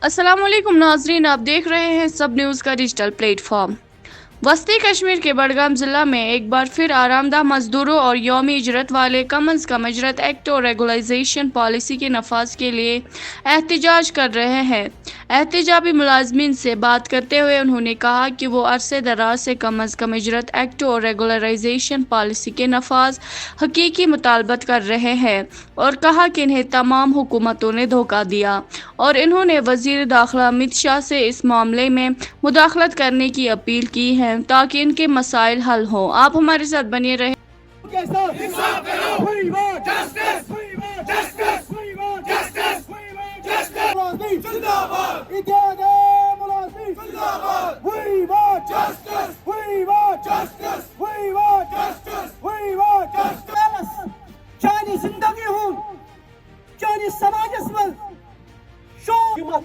अस्सलाम वालेकुम नाजरीन, आप देख रहे हैं सब न्यूज़ का डिजिटल प्लेटफॉर्म। वस्ती कश्मीर के बडगाम ज़िला में एक बार फिर आरामदा मजदूरों और यौमी इजरत वाले कम अज़ कम इजरत एक्ट और रेगुलाइजेशन पॉलिसी के नफाज के लिए एहतजाज कर रहे हैं। एहतजाबी मुलाजमीन से बात करते हुए उन्होंने कहा कि वो अरसे दराज से कम अज़ कम इजरत एक्ट और रेगुलराइजेशन पॉलिसी के नफाज हकीकी मुतालबत कर रहे हैं और कहा कि इन्हें तमाम हुकूमतों ने धोखा दिया और इन्होंने वज़ीर दाखिला अमित शाह से इस मामले में मुदाखलत करने की अपील की है ताकि इनके मसाइल हल हों। आप हमारे साथ बने रहें।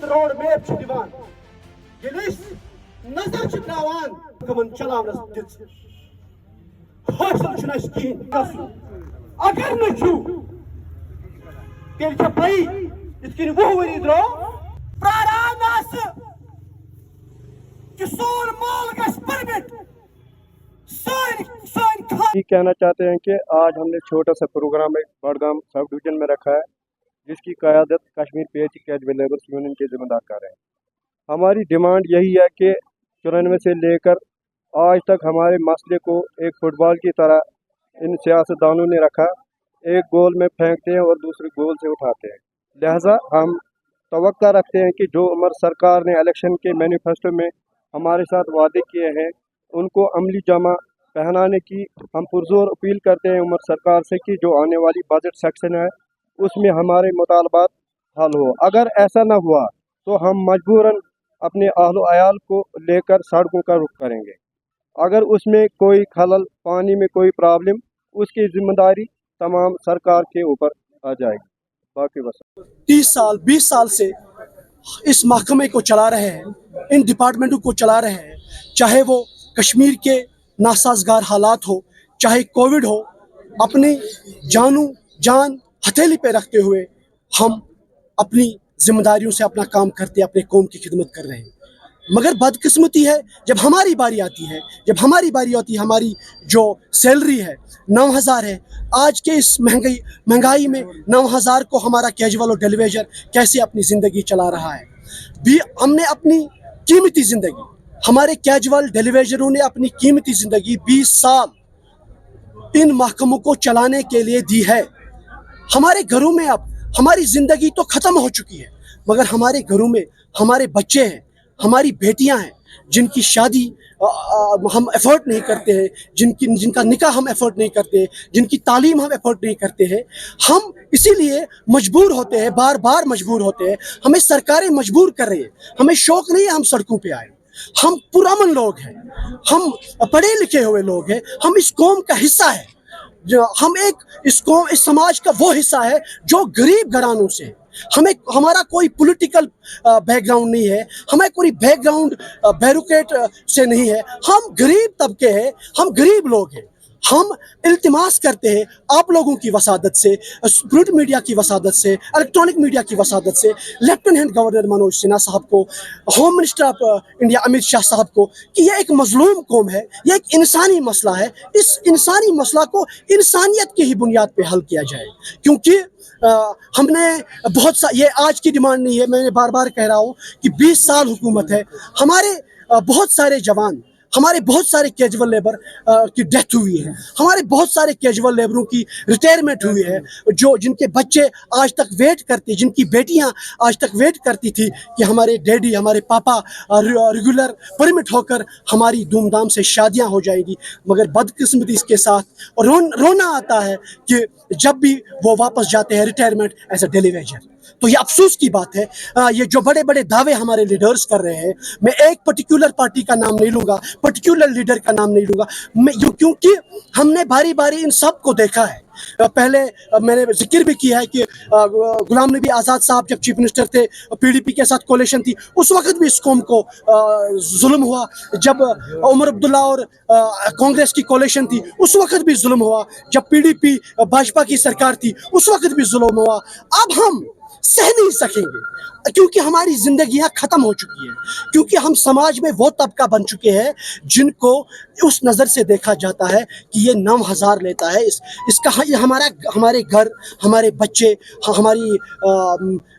रोड मैप दिवान नजर तरावान कमन चलावनस दिस हासिल कहीं अगर नु तेल पई इतकिन वो वरी द्रो प्रारानास कि सोन माल गस परमिट ये कहना चाहते हैं कि आज हमने छोटा सा प्रोग्राम एक बडगाम सब डिवीजन में रखा है, जिसकी क़यादत Kashmir PH casual labours union के जिम्मेदार कर रहे हैं। हमारी डिमांड यही है कि 94 से लेकर आज तक हमारे मसले को एक फुटबॉल की तरह इन सियासतदानों ने रखा, एक गोल में फेंकते हैं और दूसरे गोल से उठाते हैं। लिहाजा हम तवक्का रखते हैं कि जो उमर सरकार ने इलेक्शन के मैनिफेस्टो में हमारे साथ वादे किए हैं, उनको अमली जामा पहनाने की हम पुरजोर अपील करते हैं उमर सरकार से कि जो आने वाली बजट सेक्शन है उसमें हमारे मुतालबात हल हो। अगर ऐसा न हुआ तो हम मजबूरन अपने अहलो अयाल को लेकर सड़कों का रुख करेंगे। अगर उसमें कोई खलल, पानी में कोई प्रॉब्लम, उसकी जिम्मेदारी तमाम सरकार के ऊपर आ जाएगी। बाकी बस 30 साल 20 साल से इस महकमे को चला रहे हैं, इन डिपार्टमेंटों को चला रहे हैं, चाहे वो कश्मीर के नासाजगार हालात हो, चाहे कोविड हो, अपनी जान हथेली पे रखते हुए हम अपनी जिम्मेदारियों से अपना काम करते, अपने कौम की खिदमत कर रहे हैं। मगर बदकिस्मती है, जब हमारी बारी आती है, हमारी जो सैलरी है 9,000 है, आज के इस महंगाई में 9,000 को हमारा कैजुअल और डेलीवेजर कैसे अपनी ज़िंदगी चला रहा है। भी हमने अपनी कीमती ज़िंदगी, हमारे कैजुअल डेलीवेजरों ने अपनी कीमती ज़िंदगी 20 साल इन महकमों को चलाने के लिए दी है। हमारे घरों में अब हमारी ज़िंदगी तो ख़त्म हो चुकी है, मगर हमारे घरों में हमारे बच्चे हैं, हमारी बेटियां हैं, जिनकी शादी हम एफर्ट नहीं करते हैं, जिनका निकाह हम एफर्ट नहीं करते, जिनकी तालीम हम एफर्ट नहीं करते हैं। हम इसीलिए मजबूर होते हैं, बार बार मजबूर होते हैं। हमें सरकारें मजबूर कर रही है, हमें शौक नहीं है हम सड़कों पे आए। हम पुरअमन लोग हैं, हम पढ़े लिखे हुए लोग हैं, हम इस कौम का हिस्सा है, हम इस समाज का वो हिस्सा है जो गरीब घरानों से है। हमारा कोई पॉलिटिकल बैकग्राउंड नहीं है, हमें कोई बैकग्राउंड बैरोक्रेट से नहीं है, हम गरीब तबके हैं, हम गरीब लोग हैं। हम इल्तिमास करते हैं आप लोगों की वसादत से, प्रिंट मीडिया की वसादत से, इलेक्ट्रॉनिक मीडिया की वसादत से, लेफ्टिनेंट गवर्नर मनोज सिन्हा साहब को, home minister of India Amit Shah साहब को, कि यह एक मजलूम कौम है, यह एक इंसानी मसला है, इस इंसानी मसला को इंसानियत की ही बुनियाद पे हल किया जाए। क्योंकि हमने ये आज की डिमांड नहीं है, मैं बार बार कह रहा हूँ कि 20 साल हुकूमत है, हमारे बहुत सारे जवान, हमारे बहुत सारे कैजुअल लेबर की डेथ हुई है, हमारे बहुत सारे कैजुअल लेबरों की रिटायरमेंट हुई है, जिनके बच्चे आज तक वेट करते, जिनकी बेटियां आज तक वेट करती थी कि हमारे डैडी, हमारे पापा रेगुलर परमिट होकर हमारी धूमधाम से शादियां हो जाएगी। मगर बदकिस्मती इसके साथ और रोना आता है कि जब भी वो वापस जाते हैं रिटायरमेंट एज अ डेलीवेजर। तो ये अफसोस की बात है। ये जो बड़े बड़े दावे हमारे लीडर्स कर रहे हैं, मैं एक पर्टिकुलर पार्टी का नाम नहीं लूंगा, पर्टिकुलर लीडर का नाम नहीं लूंगा, क्योंकि हमने बारी बारी इन सब को देखा है। पहले मैंने जिक्र भी किया है कि गुलाम नबी आज़ाद साहब जब चीफ मिनिस्टर थे, PDP के साथ कोलिशन थी, उस वक्त भी इस कौम को जुल्म हुआ। जब उमर अब्दुल्ला और कांग्रेस की कोलिशन थी, उस वक्त भी जुल्म हुआ। जब PDP भाजपा की सरकार थी, उस वक्त भी जुल्म हुआ। अब हम सह नहीं सकेंगे, क्योंकि हमारी जिंदगियां खत्म हो चुकी हैं, क्योंकि हम समाज में वो तबका बन चुके हैं जिनको उस नज़र से देखा जाता है कि ये 9,000 लेता है, इसका ये हमारे घर, हमारे बच्चे, हमारी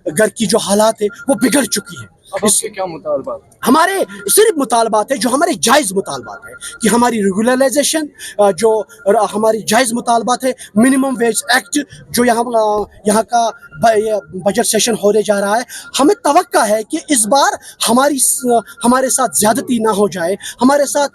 घर की जो हालात है वो बिगड़ चुकी है। अब इसके क्या मुतालबात? हमारे सिर्फ मुतालबात है जो हमारे जायज़ मुतालबात है कि हमारी रेगुलराइजेशन, जो हमारी जायज़ मुतालबात है, मिनिमम वेज एक्ट जो यहाँ का बजट सेशन होने जा रहा है, हमें तवक्का है कि इस बार हमारे साथ ज़्यादती ना हो जाए, हमारे साथ